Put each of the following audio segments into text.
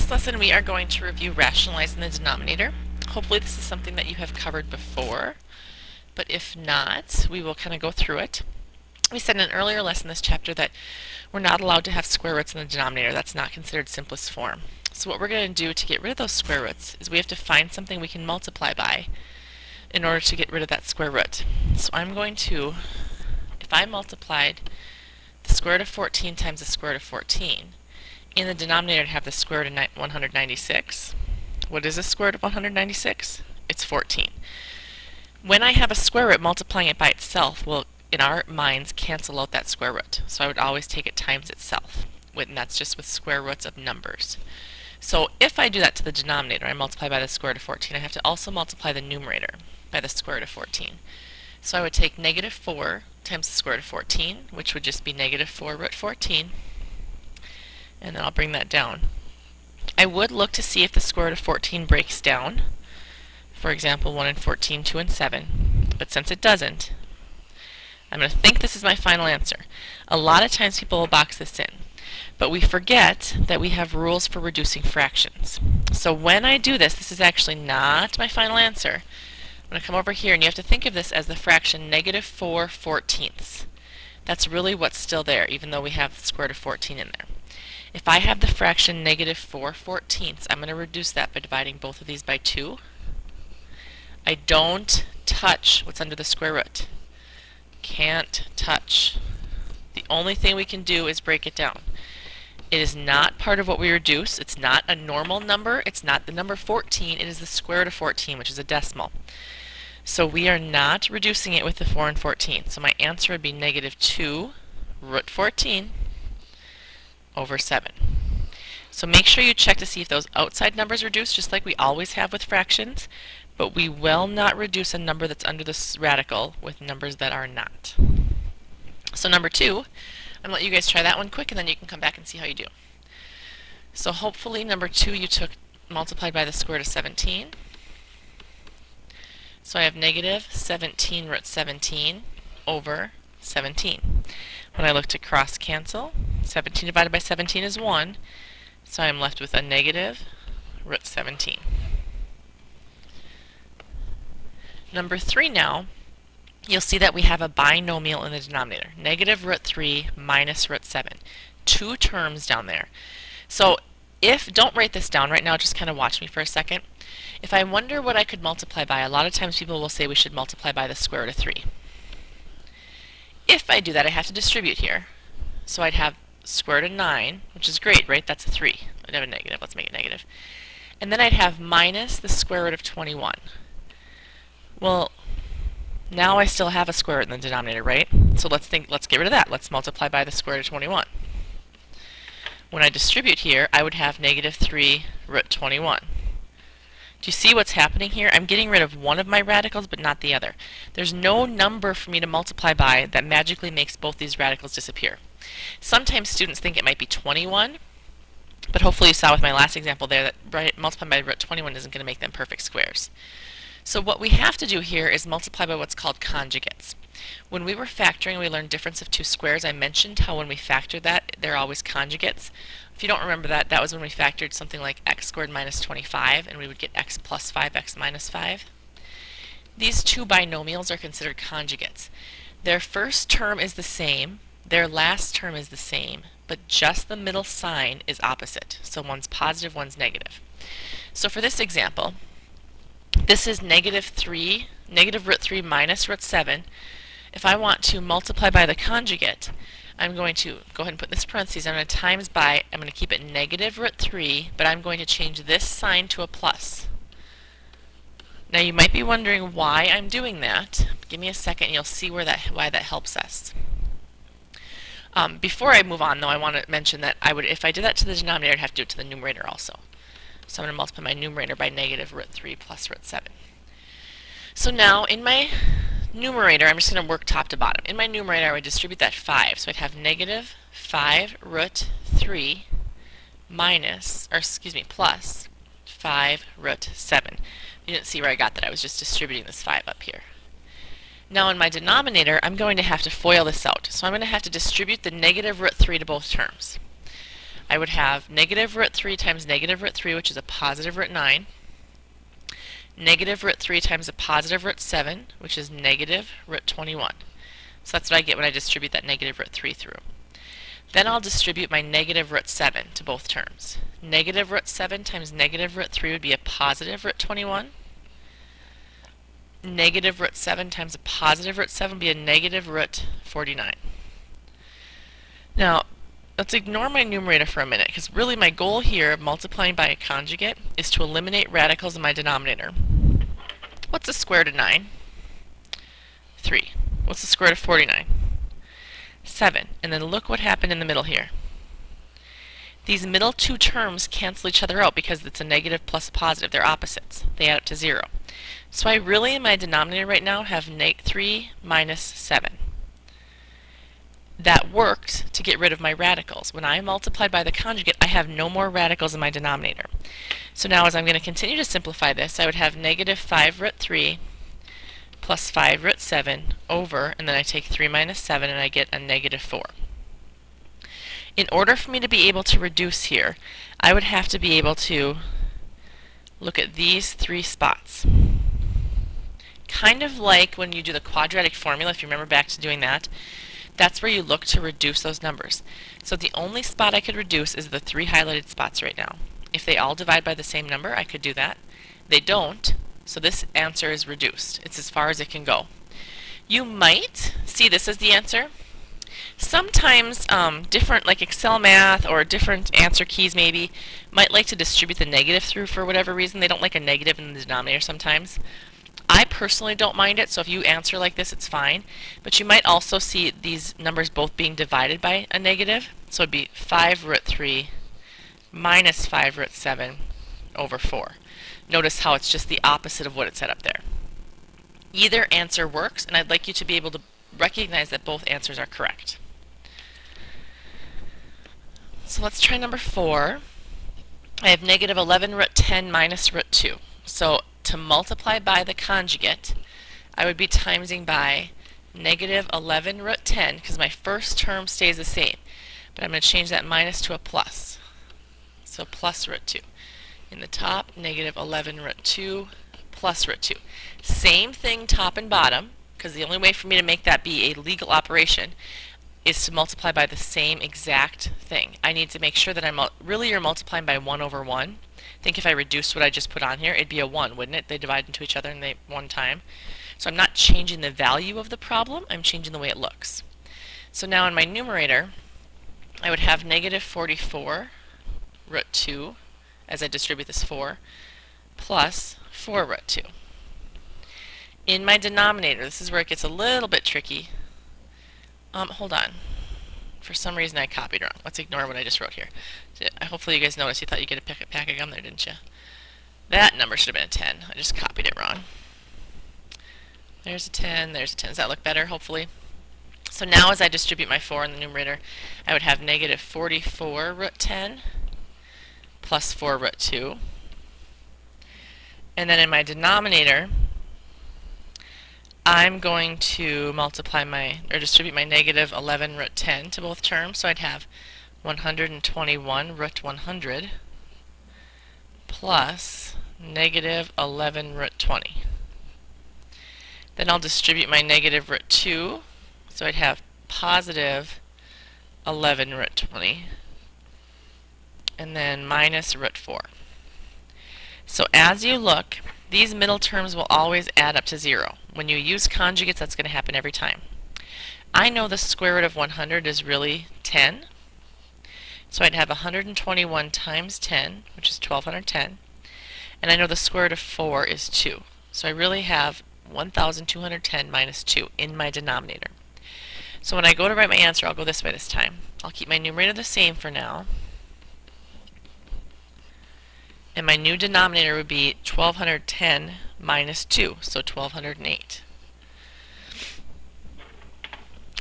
this lesson we are going to review rationalizing the denominator. Hopefully this is something that you have covered before, but if not, we will kind of go through it. We said in an earlier lesson in this chapter that we're not allowed to have square roots in the denominator. That's not considered simplest form. So what we're going to do to get rid of those square roots is we have to find something we can multiply by in order to get rid of that square root. So I'm going to, if I multiplied the square root of 14 times the square root of 14, in the denominator I'd have the square root of 196. What is the square root of 196? It's 14. When I have a square root, multiplying it by itself will, in our minds, cancel out that square root. So I would always take it times itself, and that's just with square roots of numbers. So if I do that to the denominator, I multiply by the square root of 14, I have to also multiply the numerator by the square root of 14. So I would take negative 4 times the square root of 14, which would just be negative 4 root 14, and then I'll bring that down. I would look to see if the square root of 14 breaks down. For example, 1 and 14, 2 and 7. But since it doesn't, I'm going to think this is my final answer. A lot of times people will box this in, but we forget that we have rules for reducing fractions. So when I do this, this is actually not my final answer. I'm going to come over here, and you have to think of this as the fraction negative 4 fourteenths. That's really what's still there, even though we have the square root of 14 in there. If I have the fraction negative 4 fourteenths, I'm going to reduce that by dividing both of these by 2. I don't touch what's under the square root. Can't touch. The only thing we can do is break it down. It is not part of what we reduce. It's not a normal number. It's not the number 14. It is the square root of 14, which is a decimal. So we are not reducing it with the 4 and 14. So my answer would be negative 2 root 14 over 7. So make sure you check to see if those outside numbers reduce, just like we always have with fractions, but we will not reduce a number that's under this radical with numbers that are not. So number 2, I'm going to let you guys try that one quick, and then you can come back and see how you do. So hopefully number 2 you took multiplied by the square root of 17. So I have negative 17 root 17 over 17. When I look to cross cancel, 17 divided by 17 is 1, so I'm left with a negative root 17. Number 3 now, you'll see that we have a binomial in the denominator, negative root 3 minus root 7. Two terms down there. So don't write this down right now, just kind of watch me for a second. If I wonder what I could multiply by, a lot of times people will say we should multiply by the square root of 3. If I do that, I have to distribute here. So I'd have square root of 9, which is great, right? That's a 3. I'd have a negative. Let's make it negative. And then I'd have minus the square root of 21. Well, now I still have a square root in the denominator, right? So let's get rid of that. Let's multiply by the square root of 21. When I distribute here, I would have negative 3 root 21. Do you see what's happening here? I'm getting rid of one of my radicals, but not the other. There's no number for me to multiply by that magically makes both these radicals disappear. Sometimes students think it might be 21, but hopefully you saw with my last example there that multiplying by root 21 isn't going to make them perfect squares. So what we have to do here is multiply by what's called conjugates. When we were factoring, we learned difference of two squares. I mentioned how when we factor that, they're always conjugates. If you don't remember that, that was when we factored something like x squared minus 25, and we would get x plus 5, x minus 5. These two binomials are considered conjugates. Their first term is the same, their last term is the same, but just the middle sign is opposite. So one's positive, one's negative. So for this example, this is negative root 3 minus root 7. If I want to multiply by the conjugate, I'm going to go ahead and put this parentheses. I'm going to times by, I'm going to keep it negative root 3, but I'm going to change this sign to a plus. Now you might be wondering why I'm doing that. Give me a second and you'll see why that helps us. Before I move on though, I want to mention that if I did that to the denominator, I'd have to do it to the numerator also. So I'm going to multiply my numerator by negative root 3 plus root 7. So now in my numerator, I'm just going to work top to bottom. In my numerator, I would distribute that 5. So I'd have negative 5 root 3 plus 5 root 7. You didn't see where I got that. I was just distributing this 5 up here. Now in my denominator, I'm going to have to FOIL this out. So I'm going to have to distribute the negative root 3 to both terms. I would have negative root 3 times negative root 3, which is a positive root 9, negative root 3 times a positive root 7, which is negative root 21. So that's what I get when I distribute that negative root 3 through. Then I'll distribute my negative root 7 to both terms. Negative root 7 times negative root 3 would be a positive root 21. Negative root 7 times a positive root 7 would be a negative root 49. Now, let's ignore my numerator for a minute, because really my goal here of multiplying by a conjugate is to eliminate radicals in my denominator. What's the square root of 9? 3. What's the square root of 49? 7. And then look what happened in the middle here. These middle two terms cancel each other out because it's a negative plus a positive. They're opposites. They add up to 0. So I really, in my denominator right now, have 3 minus 7. That worked to get rid of my radicals. When I multiply by the conjugate, I have no more radicals in my denominator. So now as I'm going to continue to simplify this, I would have negative 5 root 3 plus 5 root 7 over, and then I take 3 minus 7 and I get a negative 4. In order for me to be able to reduce here, I would have to be able to look at these three spots. Kind of like when you do the quadratic formula, if you remember back to doing that, that's where you look to reduce those numbers. So the only spot I could reduce is the three highlighted spots right now. If they all divide by the same number, I could do that. They don't, so this answer is reduced. It's as far as it can go. You might see this as the answer. Sometimes different, like Excel math or different answer keys maybe, might like to distribute the negative through for whatever reason. They don't like a negative in the denominator sometimes. I personally don't mind it, so if you answer like this, it's fine. But you might also see these numbers both being divided by a negative. So it'd be 5 root 3 minus 5 root 7 over 4. Notice how it's just the opposite of what it said up there. Either answer works, and I'd like you to be able to recognize that both answers are correct. So let's try number 4. I have negative 11 root 10 minus root 2. So to multiply by the conjugate, I would be timesing by negative 11 root 10, because my first term stays the same. But I'm going to change that minus to a plus. So plus root 2. In the top, negative 11 root 2 plus root 2. Same thing top and bottom, because the only way for me to make that be a legal operation is to multiply by the same exact thing. I need to make sure that really you're multiplying by 1 over 1. Think if I reduced what I just put on here, it'd be a 1, wouldn't it? They divide into each other in one time. So I'm not changing the value of the problem, I'm changing the way it looks. So now in my numerator, I would have negative 44 root 2, as I distribute this 4, plus 4 root 2. In my denominator, this is where it gets a little bit tricky. Hold on. For some reason I copied wrong. Let's ignore what I just wrote here. Hopefully you guys noticed. You thought you'd get a pack of gum there, didn't you? That number should have been a 10. I just copied it wrong. There's a 10, there's a 10. Does that look better, hopefully? So now as I distribute my 4 in the numerator, I would have negative 44 root 10 plus 4 root 2. And then in my denominator, I'm going to distribute my negative 11 root 10 to both terms. So I'd have 121 root 100 plus negative 11 root 20. Then I'll distribute my negative root 2. So I'd have positive 11 root 20. And then minus root 4. So as you look, these middle terms will always add up to 0. When you use conjugates, that's going to happen every time. I know the square root of 100 is really 10. So I'd have 121 times 10, which is 1210. And I know the square root of 4 is 2. So I really have 1210 minus 2 in my denominator. So when I go to write my answer, I'll go this way this time. I'll keep my numerator the same for now. And my new denominator would be 1210 minus 2, so 1208.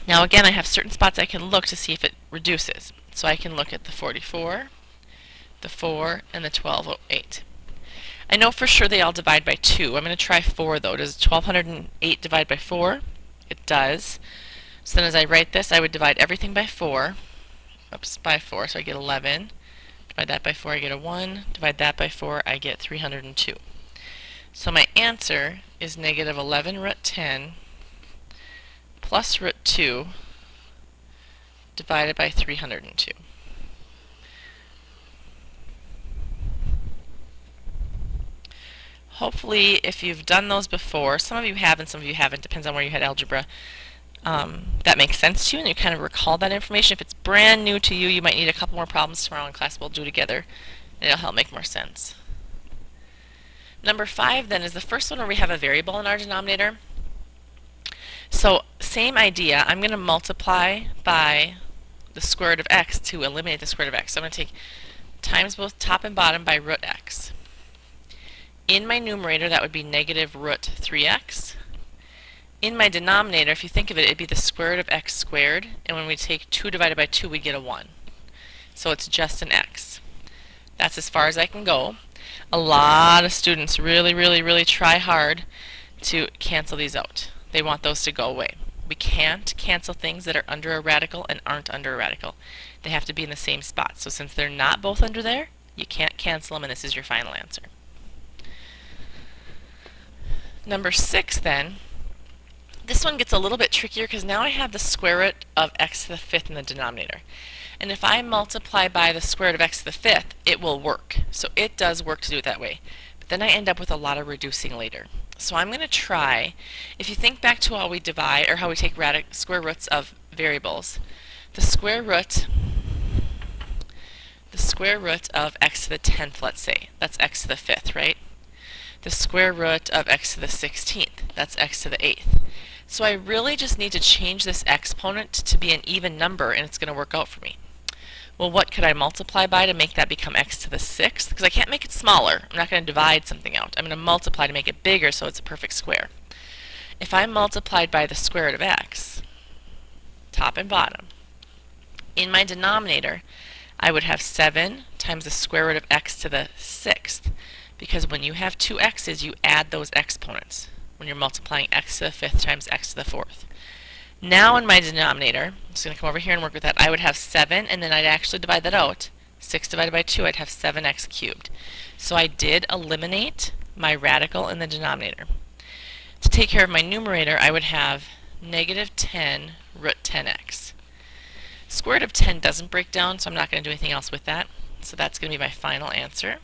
Now again, I have certain spots I can look to see if it reduces. So I can look at the 44, the 4, and the 1208. I know for sure they all divide by 2. I'm going to try 4 though. Does 1208 divide by 4? It does. So then as I write this, I would divide everything by 4. Oops, by 4, so I get 11. Divide that by 4, I get a 1. Divide that by 4, I get 302. So my answer is negative 11 root 10 plus root 2 divided by 302. Hopefully, if you've done those before, some of you have and some of you haven't, depends on where you had algebra, that makes sense to you and you kind of recall that information. If it's brand new to you, you might need a couple more problems tomorrow in class we'll do together, and it'll help make more sense. Number 5 then is the first one where we have a variable in our denominator. So same idea, I'm going to multiply by the square root of x to eliminate the square root of x. So I'm going to take times both top and bottom by root x. In my numerator, that would be negative root 3x. In my denominator, if you think of it, it'd be the square root of x squared, and when we take 2 divided by 2, we get a 1. So it's just an x. That's as far as I can go. A lot of students really try hard to cancel these out. They want those to go away. We can't cancel things that are under a radical and aren't under a radical. They have to be in the same spot. So since they're not both under there, you can't cancel them, and this is your final answer. Number 6 then, this one gets a little bit trickier because now I have the square root of x to the 5th in the denominator. And if I multiply by the square root of x to the 5th, it will work. So it does work to do it that way. But then I end up with a lot of reducing later. So I'm going to try, if you think back to how we divide, or how we take square roots of variables, the square root of x to the 10th, let's say, that's x to the 5th, right? The square root of x to the 16th, that's x to the 8th. So I really just need to change this exponent to be an even number, and it's going to work out for me. Well, what could I multiply by to make that become x to the 6th? Because I can't make it smaller. I'm not going to divide something out. I'm going to multiply to make it bigger so it's a perfect square. If I multiplied by the square root of x, top and bottom, in my denominator, I would have 7 times the square root of x to the 6th. Because when you have two x's, you add those exponents when you're multiplying x to the 5th times x to the 4th. Now in my denominator, I'm just going to come over here and work with that, I would have 7, and then I'd actually divide that out. 6 divided by 2, I'd have 7x cubed. So I did eliminate my radical in the denominator. To take care of my numerator, I would have negative 10 root 10x. Square root of 10 doesn't break down, so I'm not going to do anything else with that. So that's going to be my final answer.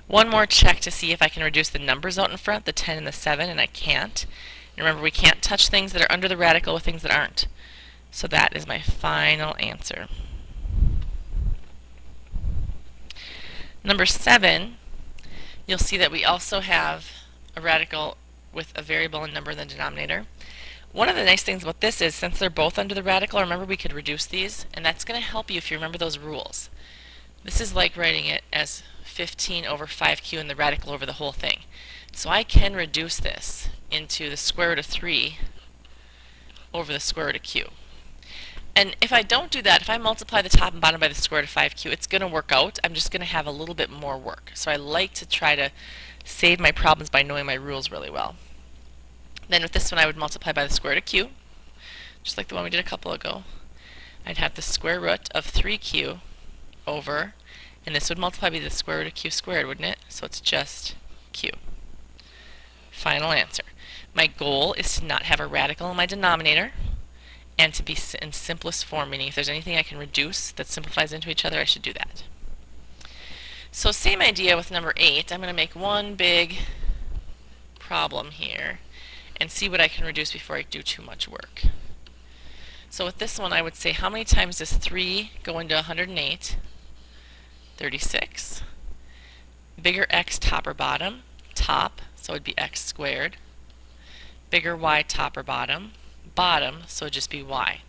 One more check to see if I can reduce the numbers out in front, the 10 and the 7, and I can't. And remember, we can't touch things that are under the radical with things that aren't. So that is my final answer. Number 7, you'll see that we also have a radical with a variable and number in the denominator. One of the nice things about this is, since they're both under the radical, remember we could reduce these, and that's going to help you if you remember those rules. This is like writing it as 15 over 5q and the radical over the whole thing. So I can reduce this into the square root of 3 over the square root of q. And if I don't do that, if I multiply the top and bottom by the square root of 5q, it's going to work out. I'm just going to have a little bit more work. So I like to try to save my problems by knowing my rules really well. Then with this one, I would multiply by the square root of q, just like the one we did a couple ago. I'd have the square root of 3q over, and this would multiply by the square root of q squared, wouldn't it? So it's just q. Final answer. My goal is to not have a radical in my denominator and to be in simplest form, meaning if there's anything I can reduce that simplifies into each other, I should do that. So same idea with number 8. I'm going to make one big problem here and see what I can reduce before I do too much work. So with this one, I would say, how many times does 3 go into 108? 36. Bigger x top or bottom? Top, so it would be x squared. Bigger y top or bottom? Bottom, so it would just be y.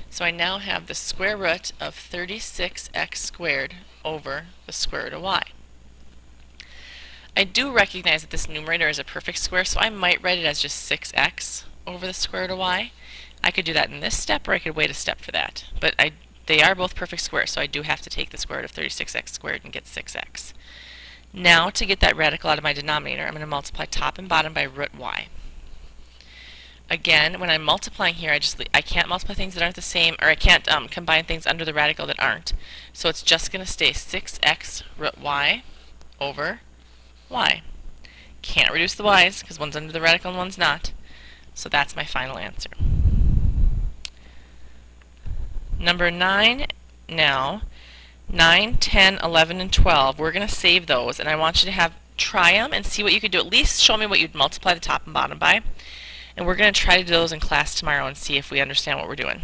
So I now have the square root of 36x squared over the square root of y. I do recognize that this numerator is a perfect square, so I might write it as just 6x over the square root of y. I could do that in this step, or I could wait a step for that. But they are both perfect squares, so I do have to take the square root of 36x squared and get 6x. Now, to get that radical out of my denominator, I'm going to multiply top and bottom by root y. Again, when I'm multiplying here, I can't multiply things that aren't the same, or I can't combine things under the radical that aren't. So it's just going to stay 6x root y over y. Can't reduce the y's because one's under the radical and one's not. So that's my final answer. Number 9 now. 9, 10, 11, and 12. We're going to save those, and I want you to try them and see what you could do. At least show me what you'd multiply the top and bottom by. And we're going to try to do those in class tomorrow and see if we understand what we're doing.